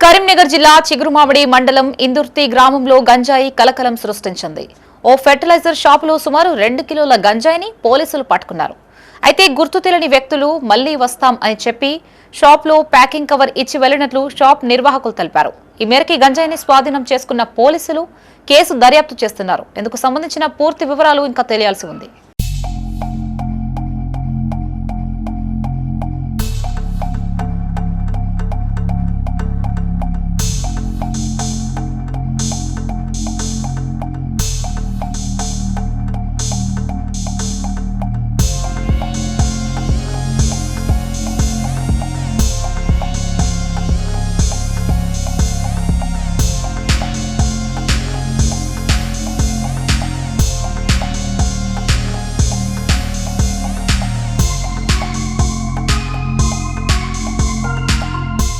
కరీంనగర్ జిల్లా చిగురుమామిడి మండలం ఇందుర్తి గ్రామంలో గంజాయి కలకలం సృష్టించింది. ఓ ఫెర్టిలైజర్ షాపులో సుమారు 2 కిలోల గంజాయిని పోలీసులు పట్టుకున్నారు. అయితే గుర్తు తెలియని వ్యక్తులు మళ్లీ వస్తాం అని చెప్పి షాప్లో ప్యాకింగ్ కవర్ ఇచ్చి వెళ్లినట్లు షాప్ నిర్వాహకులు తెలిపారు. ఈ మేరకు గంజాయిని స్వాధీనం చేసుకున్న పోలీసులు కేసు దర్యాప్తు చేస్తున్నారు. ఇందుకు సంబంధించిన పూర్తి వివరాలు ఇంకా తెలియాల్సి ఉంది.